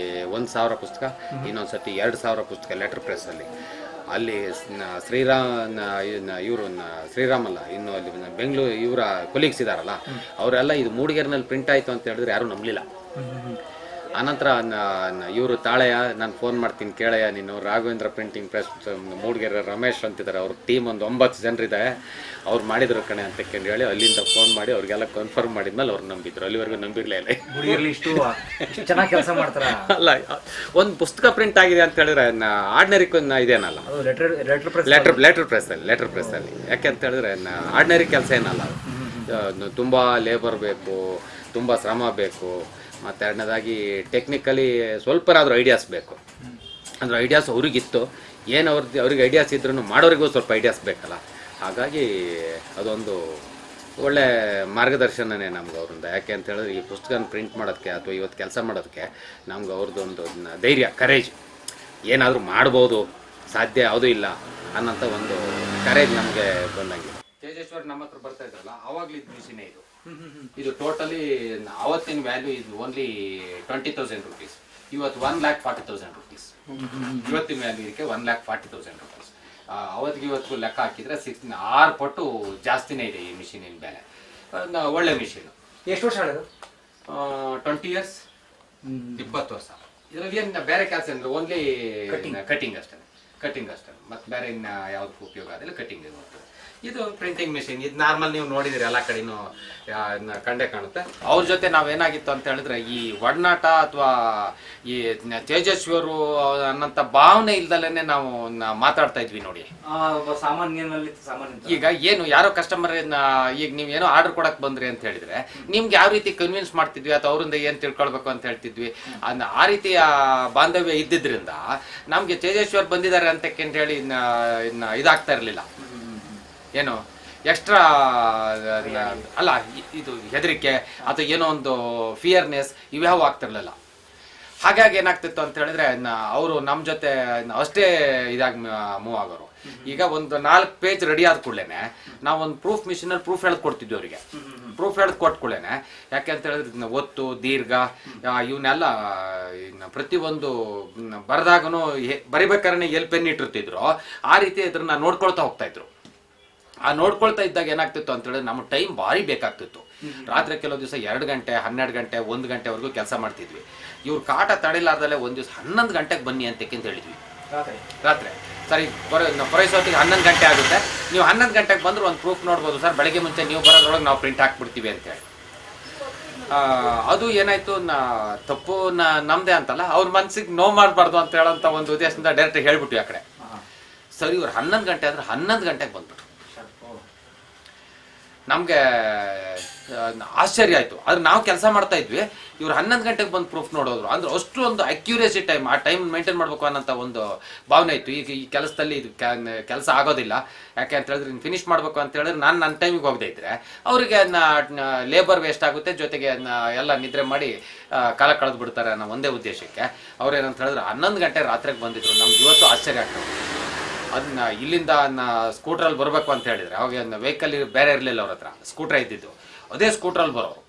1,000 ಪುಸ್ತಕ, ಇನ್ನೊಂದು ಸರ್ತಿ 2,000 ಪುಸ್ತಕ ಲೆಟರ್ ಪ್ರೆಸ್ಸಲ್ಲಿ. ಅಲ್ಲಿ ಶ್ರೀರಾಮಲ್ಲ, ಇನ್ನು ಅಲ್ಲಿ ಬೆಂಗಳೂರು ಇವರ ಕೊಲೀಗ್ಸ್ ಇದಾರಲ್ಲ, ಅವರೆಲ್ಲ ಇದು ಮೂಡಿಗೆರೆನಲ್ಲಿ ಪ್ರಿಂಟ್ ಆಯಿತು ಅಂತ ಹೇಳಿದ್ರೆ ಯಾರೂ ನಂಬಲಿಲ್ಲ. ಆನಂತರ ಇವರು ತಾಳೆಯ ನಾನು ಫೋನ್ ಮಾಡ್ತೀನಿ ಕೇಳಯ್ಯ, ನೀನು ರಾಘವೇಂದ್ರ ಪ್ರಿಂಟಿಂಗ್ ಪ್ರೆಸ್ ಮೂಡಿಗೆರೆ ರಮೇಶ್ ಅಂತಿದ್ದಾರೆ, ಅವ್ರ ಟೀಮ್ ಒಂದು 9 ಜನರಿದೆ, ಅವ್ರು ಮಾಡಿದ್ರು ಕಣೆ ಅಂತ ಹೇಳಿ ಅಲ್ಲಿಂದ ಫೋನ್ ಮಾಡಿ ಅವ್ರಿಗೆಲ್ಲ ಕನ್ಫರ್ಮ್ ಮಾಡಿದ್ಮೇಲೆ ಅವ್ರು ನಂಬಿದ್ರು. ಅಲ್ಲಿವರೆಗೂ ನಂಬಿರಲೇ ಇಲ್ಲ. ಇಷ್ಟು ಚೆನ್ನಾಗಿ ಕೆಲಸ ಮಾಡ್ತಾರ. ಅಲ್ಲ, ಒಂದು ಪುಸ್ತಕ ಪ್ರಿಂಟ್ ಆಗಿದೆ ಅಂತ ಹೇಳಿದ್ರೆ ಆರ್ಡಿನರಿ ಇದೇನಲ್ಲ, ಲೆಟರ್ ಪ್ರೆಸ್ಸಲ್ಲಿ ಯಾಕೆ ಅಂತ ಹೇಳಿದ್ರೆ ಆರ್ಡಿನರಿ ಕೆಲಸ ಏನಲ್ಲ. ತುಂಬ ಲೇಬರ್ ಬೇಕು, ತುಂಬ ಶ್ರಮ ಬೇಕು, ಮತ್ತು ಎರಡನೇದಾಗಿ ಟೆಕ್ನಿಕಲಿ ಸ್ವಲ್ಪನಾದರೂ ಐಡಿಯಾಸ್ ಬೇಕು. ಅಂದರೆ ಐಡಿಯಾಸ್ ಅವ್ರಿಗಿತ್ತು, ಏನು ಅವ್ರಿಗೆ ಐಡಿಯಾಸ್ ಇದ್ರೂ ಮಾಡೋರಿಗೂ ಸ್ವಲ್ಪ ಐಡಿಯಾಸ್ ಬೇಕಲ್ಲ. ಹಾಗಾಗಿ ಅದೊಂದು ಒಳ್ಳೆ ಮಾರ್ಗದರ್ಶನನೇ ನಮ್ಗೆ ಅವರಿಂದ. ಯಾಕೆ ಅಂತ ಹೇಳಿದ್ರೆ ಈ ಪುಸ್ತಕನ ಪ್ರಿಂಟ್ ಮಾಡೋದಕ್ಕೆ ಅಥವಾ ಇವತ್ತು ಕೆಲಸ ಮಾಡೋದಕ್ಕೆ ನಮ್ಗೆ ಅವ್ರದ್ದೊಂದು ಧೈರ್ಯ, ಕರೇಜ್, ಏನಾದರೂ ಮಾಡ್ಬೋದು, ಸಾಧ್ಯ ಯಾವುದೂ ಇಲ್ಲ ಅನ್ನೋಂಥ ಒಂದು ಕರೇಜ್ ನಮಗೆ ಬಂದಂಗೆ. ತೇಜೇಶ್ವರ್ ನಮ್ಮ ಹತ್ರ ಬರ್ತಾ ಇದ್ರಲ್ಲ, ಆವಾಗಲೂ ಇದು ಮಿಷಿನೇ ಇದು ಟೋಟಲಿ ಅವತ್ತಿನ ವ್ಯಾಲ್ಯೂ ಇದು ಓನ್ಲಿ 20,000 rupees. ಇವತ್ತು 1,40,000 rupees. ಇವತ್ತಿನ ವ್ಯಾಲ್ಯೂ ಇದಕ್ಕೆ 1,40,000 rupees. ಅವತ್ತಿಗೆ ಇವತ್ತು ಲೆಕ್ಕ ಹಾಕಿದ್ರೆ 6 ಪಟ್ಟು ಜಾಸ್ತಿನೇ ಇದೆ ಈ ಮಿಷಿನಿನ ಬೆಲೆ. ಒಳ್ಳೆ ಮಿಷಿನ್. ಎಷ್ಟು ವರ್ಷ ಆಗೋದು? 20 years, 20 ವರ್ಷ. ಇದರಲ್ಲಿ ಏನು ಬೇರೆ ಕೆಲಸ ಅಂದರೆ ಓನ್ಲಿ ಕಟಿಂಗ್ ಅಷ್ಟೇ, ಮತ್ತು ಬೇರೆ ಇನ್ನು ಯಾವುದಕ್ಕೂ ಉಪಯೋಗ ಆದಿಲ್ಲ, ಕಟಿಂಗ್ ಇರುತ್ತೆ. ಇದು ಪ್ರಿಂಟಿಂಗ್ ಮಿಷಿನ್. ಇದು ನಾರ್ಮಲ್ ನೀವು ನೋಡಿದಿರಿ ಎಲ್ಲ ಕಡೆನೂ ಕಂಡೇ ಕಾಣುತ್ತೆ. ಅವ್ರ ಜೊತೆ ನಾವೇನಾಗಿತ್ತು ಅಂತ ಹೇಳಿದ್ರೆ ಈ ಒಡನಾಟ ಅಥವಾ ಈ ತೇಜಸ್ವಿಯವರು ಅನ್ನೋಂಥ ಭಾವನೆ ಇಲ್ದಲೇ ನಾವು ಮಾತಾಡ್ತಾ ಇದ್ವಿ ನೋಡಿ. ಈಗ ಏನು ಯಾರೋ ಕಸ್ಟಮರ್ ಈಗ ನೀವೇನೋ ಆರ್ಡರ್ ಕೊಡಕ್ ಬಂದ್ರಿ ಅಂತ ಹೇಳಿದ್ರೆ ನಿಮ್ಗೆ ಯಾವ ರೀತಿ ಕನ್ವಿನ್ಸ್ ಮಾಡ್ತಿದ್ವಿ ಅಥವಾ ಅವರಿಂದ ಏನು ತಿಳ್ಕೊಳ್ಬೇಕು ಅಂತ ಹೇಳ್ತಿದ್ವಿ. ಆ ರೀತಿಯ ಬಾಂಧವ್ಯ ಇದ್ದಿದ್ರಿಂದ ನಮ್ಗೆ ತೇಜಸ್ವಿಯವರು ಬಂದಿದ್ದಾರೆ ಅಂತ ಹೇಳಿ ಇದಾಗ್ತಾ ಇರಲಿಲ್ಲ. ಏನು ಎಕ್ಸ್ಟ್ರಾ ಅಲ್ಲ, ಇದು ಹೆದರಿಕೆ ಅಥವಾ ಏನೋ ಒಂದು ಫಿಯರ್ನೆಸ್ ಇವ್ಯಾವ ಆಗ್ತಿರ್ಲಿಲ್ಲ. ಹಾಗಾಗಿ ಏನಾಗ್ತಿತ್ತು ಅಂತ ಹೇಳಿದ್ರೆ ಅವರು ನಮ್ಮ ಜೊತೆ ಅಷ್ಟೇ ಇದಾಗಿ ಮೂವ್ ಆಗೋರು. ಈಗ ಒಂದು 4 ಪೇಜ್ ರೆಡಿ ಆದ ಕೂಡಲೇ ನಾವು ಒಂದು ಪ್ರೂಫ್ ಮಿಷಿನಲ್ಲಿ ಪ್ರೂಫ್ ಹೇಳದ್ ಕೊಡ್ತಿದ್ವಿ ಅವರಿಗೆ. ಪ್ರೂಫ್ ಹೇಳದ್ ಕೊಟ್ಕೊಳ್ಳೇನೆ ಯಾಕೆ ಅಂತ ಹೇಳಿದ್ರೆ ಒತ್ತು, ದೀರ್ಘ ಇವನ್ನೆಲ್ಲ ಪ್ರತಿಯೊಂದು ಬರೆದಾಗನು ಬರಿಬೇಕಾದ್ರೆ ಎಲ್ಲಿ ಪೆನ್ ಇಟ್ಟಿರ್ತಿದ್ರು ಆ ರೀತಿ ಇದ್ರನ್ನ ನೋಡ್ಕೊಳ್ತಾ ಹೋಗ್ತಾ ಇದ್ರು. ಆ ನೋಡ್ಕೊಳ್ತಾ ಇದ್ದಾಗ ಏನಾಗ್ತಿತ್ತು ಅಂತ ಹೇಳಿದ್ರೆ ನಮ್ಮ ಟೈಮ್ ಭಾರಿ ಬೇಕಾಗ್ತಿತ್ತು. ರಾತ್ರಿ ಕೆಲವು ದಿವಸ 2 ಗಂಟೆ 12 ಗಂಟೆ 1 ಗಂಟೆವರೆಗೂ ಕೆಲಸ ಮಾಡ್ತಿದ್ವಿ. ಇವ್ರ ಕಾಟ ತಡೆಲಾರ್ದಲ್ಲೇ ಒಂದು ದಿವಸ 11 ಗಂಟೆಗೆ ಬನ್ನಿ ಅಂತ ಹೇಳಿದ್ವಿ. ರಾತ್ರಿ ಸರಿ ಪೊರೈಸೋತಿಗೆ 11 ಗಂಟೆ ಆಗುತ್ತೆ, ನೀವು 11 ಗಂಟೆಗೆ ಬಂದ್ರೆ ಒಂದು ಪ್ರೂಫ್ ನೋಡ್ಬೋದು ಸರ್, ಬೆಳಗ್ಗೆ ಮುಂಚೆ ನೀವು ಬರೋದ್ರೊಳಗೆ ನಾವು ಪ್ರಿಂಟ್ ಹಾಕ್ಬಿಡ್ತೀವಿ ಅಂತೇಳಿ. ಅದು ಏನಾಯ್ತು, ತಪ್ಪು ನಮ್ದೇ ಅಂತಲ್ಲ, ಅವ್ರ ಮನ್ಸಿಗೆ ನೋವು ಮಾಡಬಾರ್ದು ಅಂತ ಹೇಳೋಂಥ ಒಂದು ಉದ್ದೇಶದಿಂದ ಡೈರೆಕ್ಟ್ ಹೇಳ್ಬಿಟ್ವಿ ಆ ಕಡೆ. ಸರಿ ಇವ್ರು 11 ಗಂಟೆ ಅಂದರೆ 11 ಗಂಟೆಗೆ ಬಂದ್ಬಿಟ್ರು. ನಮಗೆ ಆಶ್ಚರ್ಯ ಆಯಿತು. ಆದ್ರೆ ನಾವು ಕೆಲಸ ಮಾಡ್ತಾ ಇದ್ವಿ, ಇವ್ರು 11 ಗಂಟೆಗೆ ಬಂದು ಪ್ರೂಫ್ ನೋಡೋದ್ರು. ಅಂದ್ರೆ ಅಷ್ಟು ಒಂದು ಅಕ್ಯುರೇಸಿ ಟೈಮ್, ಆ ಟೈಮ್ ಮೇಂಟೈನ್ ಮಾಡಬೇಕು ಅನ್ನೋಂಥ ಒಂದು ಭಾವನೆ ಇತ್ತು. ಈಗ ಈ ಕೆಲಸದಲ್ಲಿ ಇದು ಕೆಲಸ ಆಗೋದಿಲ್ಲ. ಯಾಕೆ ಅಂತ ಹೇಳಿದ್ರೆ ಫಿನಿಶ್ ಮಾಡಬೇಕು ಅಂತ ಹೇಳಿದ್ರೆ ನಾನು ನನ್ನ ಟೈಮಿಗೆ ಹೋಗದೆ ಇದ್ರೆ ಅವರಿಗೆ ಲೇಬರ್ ವೇಸ್ಟ್ ಆಗುತ್ತೆ, ಜೊತೆಗೆ ಎಲ್ಲ ನಿದ್ರೆ ಮಾಡಿ ಕಾಲ ಕಳೆದು ಬಿಡ್ತಾರೆ ಅನ್ನೋ ಒಂದೇ ಉದ್ದೇಶಕ್ಕೆ ಅವ್ರೇನಂತ ಹೇಳಿದ್ರೆ 11 ಗಂಟೆ ರಾತ್ರಿಗೆ ಬಂದಿದ್ರು. ನಮ್ಗೆ ಇವತ್ತು ಆಶ್ಚರ್ಯ ಆಗ್ತದೆ. ಅದನ್ನ ಇಲ್ಲಿಂದ ಸ್ಕೂಟ್ರಲ್ಲಿ ಬರಬೇಕು ಅಂತ ಹೇಳಿದ್ರೆ ಅವಾಗ ವೆಹಿಕಲ್ ಬೇರೆ ಇರಲಿಲ್ಲ, ಅವ್ರ ಹತ್ರ ಸ್ಕೂಟ್ರ್ ಇದ್ದಿದ್ದು, ಅದೇ ಸ್ಕೂಟ್ರಲ್ಲಿ ಬರೋರು.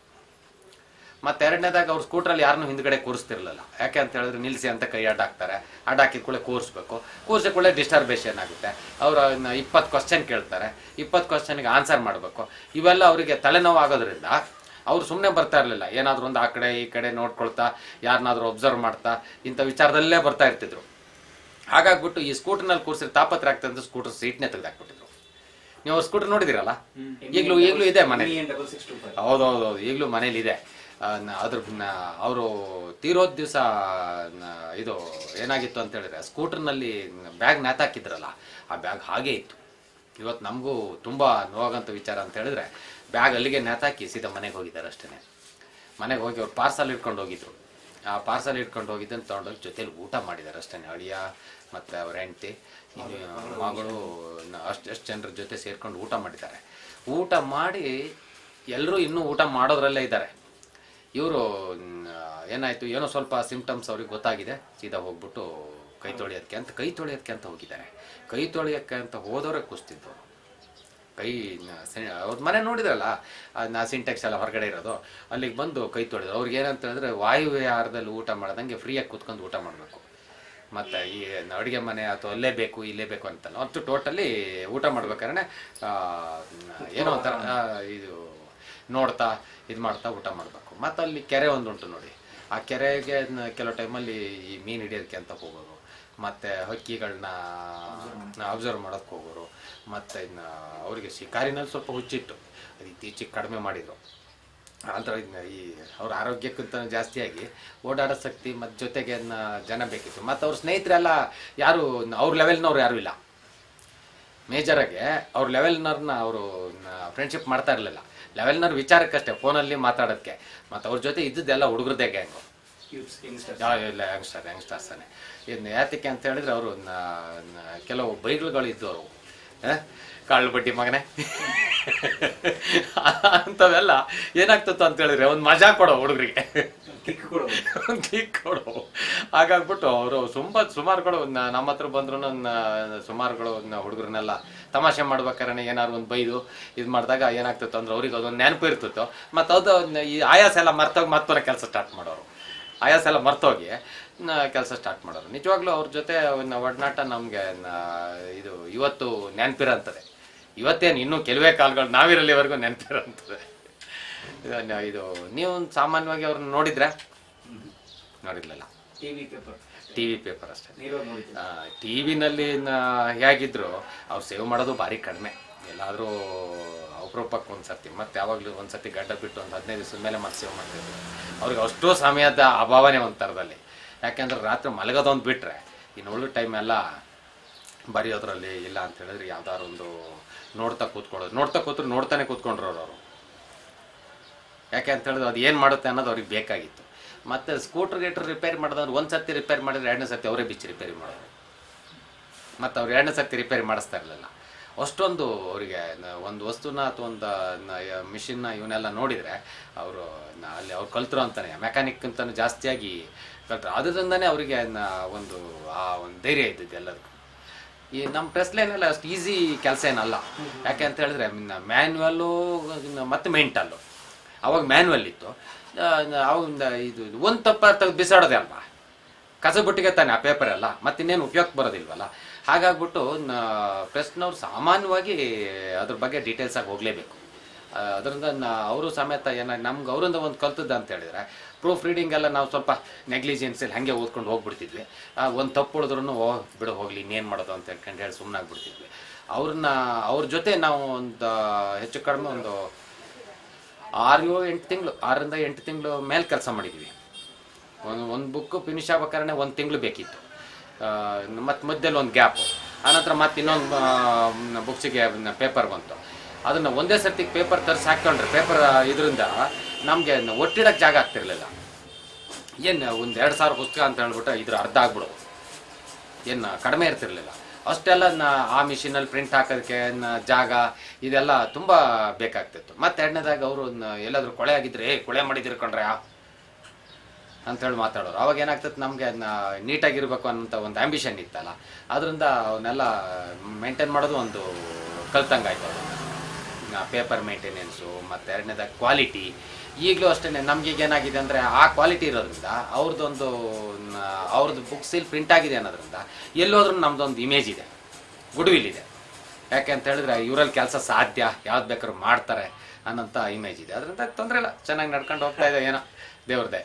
ಮತ್ತು ಎರಡನೇದಾಗ ಅವ್ರು ಸ್ಕೂಟ್ರಲ್ಲಿ ಯಾರನ್ನೂ ಹಿಂದ್ಗಡೆ ಕೂರಿಸ್ತಿರ್ಲಿಲ್ಲ. ಯಾಕೆ ಅಂತ ಹೇಳಿದ್ರೆ ನಿಲ್ಲಿಸಿ ಅಂತ ಕೈ ಅಡ್ಡಾಕ್ತಾರೆ, ಅಡ್ಡಾಕಿದ ಕೂಡಲೇ ಕೂರಿಸ್ಬೇಕು, ಕೂರಿಸಿದ ಕೂಡಲೇ ಡಿಸ್ಟರ್ಬೇಷನ್ ಆಗುತ್ತೆ. ಅವರು 20 ಕ್ವಶನ್ ಕೇಳ್ತಾರೆ, 20 ಕ್ವಶನ್ಗೆ ಆನ್ಸರ್ ಮಾಡಬೇಕು. ಇವೆಲ್ಲ ಅವರಿಗೆ ತಲೆನೋವು ಆಗೋದ್ರಿಂದ ಅವ್ರು ಸುಮ್ಮನೆ ಬರ್ತಾ ಇರಲಿಲ್ಲ. ಏನಾದರೂ ಒಂದು ಆ ಕಡೆ ಈ ಕಡೆ ನೋಡ್ಕೊಳ್ತಾ, ಯಾರನ್ನಾದ್ರೂ ಒಬ್ಸರ್ವ್ ಮಾಡ್ತಾ ಇಂಥ ವಿಚಾರದಲ್ಲೇ ಬರ್ತಾ ಇರ್ತಿದ್ರು. ಹಾಗಾಗ್ಬಿಟ್ಟು ಈ ಸ್ಕೂಟರ್ನಲ್ಲಿ ಕೂರಿಸಿದ್ರೆ ತಾಪತ್ರ ಆಗ್ತದೆ ಅಂತ ಸ್ಕೂಟರ್ ಸೀಟ್ನೇ ತೆಗೆದಾಕ್ಬಿಟ್ಟಿದ್ರು. ನೀವು ಅವ್ರ ಸ್ಕೂಟರ್ ನೋಡಿದಿರಲ್ಲ, ಈಗಲೂ ಇದೆ ಮನೇಲಿ. ಹೌದೌದು, ಈಗಲೂ ಮನೇಲಿ ಇದೆ. ಅದ್ರ ಅವರು ತೀರೋದ್ ದಿವಸ ಇದು ಏನಾಗಿತ್ತು ಅಂತ ಹೇಳಿದ್ರೆ ಸ್ಕೂಟರ್ನಲ್ಲಿ ಬ್ಯಾಗ್ ನೇತಾಕಿದ್ರಲ್ಲ, ಆ ಬ್ಯಾಗ್ ಹಾಗೇ ಇತ್ತು. ಇವತ್ತು ನಮಗೂ ತುಂಬ ನೋವಾಗಂಥ ವಿಚಾರ ಅಂತ ಹೇಳಿದ್ರೆ ಬ್ಯಾಗ್ ಅಲ್ಲಿಗೆ ನೇತಾಕಿ ಸೀದಾ ಮನೆಗೆ ಹೋಗಿದ್ದಾರೆ ಅಷ್ಟೇ. ಮನೆಗೆ ಹೋಗಿ ಅವ್ರು ಪಾರ್ಸಲ್ ಇಟ್ಕೊಂಡು ಹೋಗಿದ್ರು. ಆ ಪಾರ್ಸಲ್ ಇಟ್ಕೊಂಡು ಹೋಗಿದ್ದನ್ನು ತೊಗೊಂಡೋಗಿ ಜೊತೆಲಿ ಊಟ ಮಾಡಿದ್ದಾರೆ ಅಷ್ಟೇ. ಅಳಿಯ ಮತ್ತು ಅವ್ರ ಹೆಂಡತಿ ಮಗಳು ಅಷ್ಟು ಜನರ ಜೊತೆ ಸೇರ್ಕೊಂಡು ಊಟ ಮಾಡಿದ್ದಾರೆ. ಊಟ ಮಾಡಿ ಎಲ್ಲರೂ ಇನ್ನೂ ಊಟ ಮಾಡೋದ್ರಲ್ಲೇ ಇದ್ದಾರೆ. ಇವರು ಏನಾಯಿತು, ಏನೋ ಸ್ವಲ್ಪ ಸಿಂಪ್ಟಮ್ಸ್ ಅವ್ರಿಗೆ ಗೊತ್ತಾಗಿದೆ. ಸೀದಾ ಹೋಗ್ಬಿಟ್ಟು ಕೈ ತೊಳೆಯೋದಕ್ಕೆ ಅಂತ ಹೋಗಿದ್ದಾರೆ. ಕೈ ತೊಳೆಯೋಕ್ಕೆ ಅಂತ ಹೋದವ್ರೆ ಕುಸ್ತಿದ್ದು. ಅವ್ರ ಮನೆ ನೋಡಿದ್ರಲ್ಲ, ಸಿಂಟೆಕ್ಸ್ ಎಲ್ಲ ಹೊರಗಡೆ ಇರೋದು, ಅಲ್ಲಿಗೆ ಬಂದು ಕೈ ತೊಳೆದ್ರು. ಅವ್ರಿಗೆ ಏನಂತ ಹೇಳಿದ್ರೆ ವಾಯುವಿಹಾರದಲ್ಲಿ ಊಟ ಮಾಡ್ದಂಗೆ ಫ್ರೀಯಾಗಿ ಕೂತ್ಕೊಂಡು ಊಟ ಮಾಡಬೇಕು. ಮತ್ತು ಈ ಅಡುಗೆ ಮನೆ ಅಥವಾ ಅಲ್ಲೇ ಬೇಕು ಇಲ್ಲೇ ಬೇಕು ಅಂತಲ್ಲ, ಅಷ್ಟು ಟೋಟಲಿ ಊಟ ಮಾಡ್ಬೇಕಾದ್ರೆ ಏನೋ ಒಂಥರ ಇದು ನೋಡ್ತಾ ಇದು ಮಾಡ್ತಾ ಊಟ ಮಾಡಬೇಕು. ಮತ್ತು ಅಲ್ಲಿ ಕೆರೆ ಒಂದುಂಟು ನೋಡಿ, ಆ ಕೆರೆಗೆ ಕೆಲವು ಟೈಮಲ್ಲಿ ಈ ಮೀನು ಹಿಡಿಯೋದಕ್ಕೆ ಅಂತ ಹೋಗೋರು, ಮತ್ತು ಹಕ್ಕಿಗಳನ್ನ ಅಬ್ಸರ್ವ್ ಮಾಡೋಕ್ಕೆ ಹೋಗೋರು. ಮತ್ತು ಇನ್ನು ಅವರಿಗೆ ಶಿಕಾರಿನಲ್ಲಿ ಸ್ವಲ್ಪ ಹುಚ್ಚಿತ್ತು, ಅದು ಇತ್ತೀಚೆಗೆ ಕಡಿಮೆ ಮಾಡಿದರು. ಆದರೆ ಈ ಅವ್ರ ಆರೋಗ್ಯಕ್ಕಿಂತ ಜಾಸ್ತಿಯಾಗಿ ಓಡಾಡೋ ಶಕ್ತಿ ಮತ್ತು ಜೊತೆಗೆ ಜನ ಬೇಕಿತ್ತು. ಮತ್ತು ಅವ್ರ ಸ್ನೇಹಿತರೆಲ್ಲ ಯಾರು ಅವ್ರ ಲೆವೆಲ್ನವ್ರು ಯಾರೂ ಇಲ್ಲ. ಮೇಜರಾಗಿ ಅವ್ರ ಲೆವೆಲ್ನವ್ರನ್ನ ಅವರು ಫ್ರೆಂಡ್ಶಿಪ್ ಮಾಡ್ತಾ ಇರಲಿಲ್ಲ. ಲೆವೆಲ್ನವ್ರ ವಿಚಾರಕ್ಕಷ್ಟೇ, ಫೋನಲ್ಲಿ ಮಾತಾಡೋಕ್ಕೆ. ಮತ್ತು ಅವ್ರ ಜೊತೆ ಇದ್ದದ್ದೆಲ್ಲ ಹುಡುಗರದೇ ಗ್ಯಾಂಗು, ಇಲ್ಲ ಯಂಗ್ಸ್ಟರ್ಸನೇ. ಇನ್ನು ಯಾತಕ್ಕೆ ಅಂತ ಹೇಳಿದ್ರೆ ಅವರು ಕೆಲವು ಬೈಗಳುಗಳು ಇದ್ದವರು, ಕಾಳು ಬಡ್ಡಿ ಮಗನೇ ಅಂಥವೆಲ್ಲ ಏನಾಗ್ತಿತ್ತು ಅಂತ ಹೇಳಿದ್ರೆ ಒಂದು ಮಜಾ ಕೊಡೋ ಹುಡುಗರಿಗೆ, ಕಿಕ್ ಕೊಡೋ. ಹಾಗಾಗ್ಬಿಟ್ಟು ಅವರು ಸುಮಾರುಗಳು ನಮ್ಮ ಹತ್ರ ಬಂದ್ರು ಸುಮಾರುಗಳು ಹುಡುಗರನ್ನೆಲ್ಲ ತಮಾಷೆ ಮಾಡ್ಬೇಕಾರೆ ಏನಾದ್ರು ಒಂದು ಬೈದು ಇದು ಮಾಡಿದಾಗ ಏನಾಗ್ತಿತ್ತು ಅಂದ್ರೆ ಅವ್ರಿಗೆ ಅದೊಂದು ನೆನಪು ಇರ್ತಿತ್ತು. ಮತ್ತು ಅದು ಈ ಆಯಾಸ ಎಲ್ಲ ಮರ್ತೋಗಿ ಮತ್ತೊಂದು ಕೆಲಸ ಸ್ಟಾರ್ಟ್ ಮಾಡೋರು, ಆಯಾಸ ಎಲ್ಲ ಮರ್ತೋಗಿ ಕೆಲಸ ಸ್ಟಾರ್ಟ್ ಮಾಡೋರು. ನಿಜವಾಗ್ಲೂ ಅವ್ರ ಜೊತೆ ಒಡನಾಟ ನಮಗೆ ಇದು ಇವತ್ತು ನೆನಪಿರೋಂಥದ್ದೇ. ಇವತ್ತೇನು ಇನ್ನೂ ಕೆಲವೇ ಕಾಲಗಳು ನಾವಿರಲ್ಲಿವರೆಗೂ ನೆನಪಿರೋಂಥದ್ದೇ. ಇದು ನೀವು ಸಾಮಾನ್ಯವಾಗಿ ಅವ್ರನ್ನ ನೋಡಿದ್ರೆ ನೋಡಿರ್ಲಿಲ್ಲ, ಟಿ ವಿ ಪೇಪರ್ ಅಷ್ಟೇ. ಟಿ ವಿನಲ್ಲಿ ಹೇಗಿದ್ರು ಅವ್ರು ಸೇವ್ ಮಾಡೋದು ಭಾರಿ ಕಡಿಮೆ. ಎಲ್ಲಾದರೂ ಅಪರೂಪಕ್ಕೆ ಒಂದು ಸರ್ತಿ, ಮತ್ತು ಯಾವಾಗಲೂ ಒಂದು ಸರ್ತಿ ಗಡ್ಡ ಬಿಟ್ಟು ಒಂದು 15 ದಿವಸದ ಮೇಲೆ ಮತ್ತೆ ಸೇವ್ ಮಾಡ್ತಿದ್ರು. ಅವ್ರಿಗೆ ಅಷ್ಟೋ ಸಮಯದ ಅಭಾವನೆ ಒಂದು ಥರದಲ್ಲಿ. ಯಾಕೆಂದ್ರೆ ರಾತ್ರಿ ಮಲಗೋದೊಂದು ಬಿಟ್ಟರೆ ಇನ್ನು ಉಳಿದ ಟೈಮ್ ಎಲ್ಲ ಬರೆಯೋದ್ರಲ್ಲಿ, ಇಲ್ಲ ಅಂತ ಹೇಳಿದ್ರೆ ಯಾವ್ದಾದ್ರು ಒಂದು ನೋಡ್ತಾ ಕೂತ್ರು ನೋಡ್ತಾನೆ ಕೂತ್ಕೊಂಡ್ರವ್ರು ಅವರು. ಯಾಕೆ ಅಂತ ಹೇಳಿದ್ರೆ ಅದು ಏನು ಮಾಡುತ್ತೆ ಅನ್ನೋದು ಅವ್ರಿಗೆ ಬೇಕಾಗಿತ್ತು. ಮತ್ತು ಸ್ಕೂಟ್ರ್ ರಿಪೇರಿ ಮಾಡೋದಂದ್ರೆ ಒಂದು ಸರ್ತಿ ರಿಪೇರಿ ಮಾಡಿದ್ರೆ 2ನೇ ಸರ್ತಿ ಅವರೇ ಬಿಚ್ಚಿ ರಿಪೇರಿ ಮಾಡೋರು. ಮತ್ತು ಅವ್ರು 2ನೇ ಸರ್ತಿ ರಿಪೇರಿ ಮಾಡಿಸ್ತಾ ಇರಲಿಲ್ಲ. ಅಷ್ಟೊಂದು ಅವರಿಗೆ ಒಂದು ವಸ್ತುನ ಅಥವಾ ಒಂದು ಮಿಷಿನ್ನ ಇವನ್ನೆಲ್ಲ ನೋಡಿದರೆ ಅವರು ಅಲ್ಲಿ ಅವ್ರು ಕಲ್ತರು ಅಂತಾನೆ, ಮೆಕ್ಯಾನಿಕ್ ಅಂತಲೂ ಜಾಸ್ತಿಯಾಗಿ ಕಲ್ತರು. ಅದರಿಂದನೇ ಅವರಿಗೆ ಒಂದು ಧೈರ್ಯ ಇದ್ದಿದ್ದು ಎಲ್ಲದಕ್ಕೂ. ಈ ನಮ್ಮ ಪ್ರೆಸ್ಲೈನೆಲ್ಲ ಅಷ್ಟು ಈಸಿ ಕೆಲಸ ಏನಲ್ಲ. ಯಾಕೆ ಅಂತ ಹೇಳಿದ್ರೆ ಮ್ಯಾನ್ಯುವಲ್ಲು ಮತ್ತು ಮೆಂಟಲ್ಲು. ಅವಾಗ ಮ್ಯಾನ್ಯುವಲ್ ಇತ್ತು, ಅವಾಗ ಇದು ಒಂದು ತಪ್ಪ ತೆಗೆದು ಬಿಸಾಡೋದೆ ಅಲ್ವಾ, ಕಸ ಬುಟ್ಟಿಗೆ ತಾನೆ ಆ ಪೇಪರೆಲ್ಲ, ಮತ್ತಿನ್ನೇನು ಉಪಯೋಗಕ್ಕೆ ಬರೋದಿಲ್ವಲ್ಲ. ಹಾಗಾಗ್ಬಿಟ್ಟು ಪ್ರೆಸ್ನವ್ರು ಸಾಮಾನ್ಯವಾಗಿ ಅದ್ರ ಬಗ್ಗೆ ಡೀಟೇಲ್ಸಾಗಿ ಹೋಗಲೇಬೇಕು. ಅದರಿಂದ ಅವರು ಸಮೇತ ಏನಾಗಿ ನಮ್ಗೆ ಅವರಿಂದ ಒಂದು ಕಲ್ತದ್ದು ಅಂತ ಹೇಳಿದ್ರೆ, ಪ್ರೂಫ್ ರೀಡಿಂಗ್ ಎಲ್ಲ ನಾವು ಸ್ವಲ್ಪ ನೆಗ್ಲಿಜೆನ್ಸಲ್ಲಿ ಹಾಗೆ ಓದ್ಕೊಂಡು ಹೋಗ್ಬಿಡ್ತಿದ್ವಿ. ಒಂದು ತಪ್ಪು ಉಳಿದ್ರೂ ಬಿಡು ಹೋಗಲಿ ಇನ್ನೇನು ಮಾಡೋದು ಅಂತ ಹೇಳಿ ಸುಮ್ಮನೆ ಆಗ್ಬಿಡ್ತಿದ್ವಿ. ಅವ್ರ ಜೊತೆ ನಾವು ಒಂದು ಹೆಚ್ಚು ಕಡಿಮೆ ಒಂದು 6-8 ತಿಂಗಳು, 6ರಿಂದ 8 ತಿಂಗಳು ಮೇಲೆ ಕೆಲಸ ಮಾಡಿದ್ವಿ. ಒಂದು ಬುಕ್ಕು ಫಿನಿಷ್ ಆಗ್ಬೇಕಾದ್ರೆ 1 ತಿಂಗಳು ಬೇಕಿತ್ತು. ಮತ್ತು ಮಧ್ಯದಲ್ಲಿ ಒಂದು ಗ್ಯಾಪು, ಆನಂತರ ಮತ್ತೆ ಇನ್ನೊಂದು ಬುಕ್ಸಿಗೆ ಪೇಪರ್ ಬಂತು. ಅದನ್ನು ಒಂದೇ ಸರ್ತಿ ಪೇಪರ್ ತರಿಸಿ ಹಾಕ್ಕೊಂಡ್ರೆ ಪೇಪರ್ ಇದರಿಂದ ನಮಗೆ ಒಟ್ಟಿಡಕ್ಕೆ ಜಾಗ ಆಗ್ತಿರ್ಲಿಲ್ಲ. ಏನು ಒಂದು 2,000 ಪುಸ್ತಕ ಅಂತ ಹೇಳ್ಬಿಟ್ಟು ಇದ್ರ ಅರ್ಧ ಆಗ್ಬಿಡೋದು, ಏನು ಕಡಿಮೆ ಇರ್ತಿರ್ಲಿಲ್ಲ. ಅಷ್ಟೆಲ್ಲ ಆ ಮಿಷಿನಲ್ಲಿ ಪ್ರಿಂಟ್ ಹಾಕೋದಕ್ಕೆ ಜಾಗ ಇದೆಲ್ಲ ತುಂಬ ಬೇಕಾಗ್ತಿತ್ತು. ಮತ್ತು ಎರಡನೇದಾಗಿ ಅವರು ಎಲ್ಲಾದರೂ ಕೊಳೆ ಆಗಿದ್ರೆ ಕೊಳೆ ಮಾಡಿದಿರ್ಕೊಂಡ್ರೆ ಅಂಥೇಳಿ ಮಾತಾಡೋರು. ಅವಾಗ ಏನಾಗ್ತದೆ, ನಮಗೆ ನೀಟಾಗಿರ್ಬೇಕು ಅನ್ನೋಂಥ ಒಂದು ಆ್ಯಂಬಿಷನ್ ಇತ್ತಲ್ಲ, ಅದರಿಂದ ಅವನ್ನೆಲ್ಲ ಮೇಂಟೈನ್ ಮಾಡೋದು ಒಂದು ಕಲ್ತಂಗಾಯ್ತು. ಪೇಪರ್ ಮೇಂಟೆನೆನ್ಸು ಮತ್ತು ಎರಡನೇದಾಗಿ ಕ್ವಾಲಿಟಿ. ಈಗಲೂ ಅಷ್ಟೇ ನಮಗೀಗ ಏನಾಗಿದೆ ಅಂದರೆ ಆ ಕ್ವಾಲಿಟಿ ಇರೋದ್ರಿಂದ ಅವ್ರದ್ದು ಬುಕ್ಸಲ್ಲಿ ಪ್ರಿಂಟ್ ಆಗಿದೆ ಅನ್ನೋದ್ರಿಂದ ಎಲ್ಲೋದ್ರೂ ನಮ್ಮದೊಂದು ಇಮೇಜ್ ಇದೆ, ಗುಡ್ವಿಲ್ ಇದೆ. ಯಾಕೆ ಅಂತ ಹೇಳಿದ್ರೆ ಇವರಲ್ಲಿ ಕೆಲಸ ಸಾಧ್ಯ, ಯಾವ್ದು ಬೇಕಾದ್ರೂ ಮಾಡ್ತಾರೆ ಅನ್ನೋಂಥ ಇಮೇಜ್ ಇದೆ. ಅದರಿಂದ ತೊಂದರೆ ಇಲ್ಲ, ಚೆನ್ನಾಗಿ ನಡ್ಕೊಂಡು ಹೋಗ್ತಾ ಇದೆ, ಏನೋ ದೇವ್ರದ್ದೇ.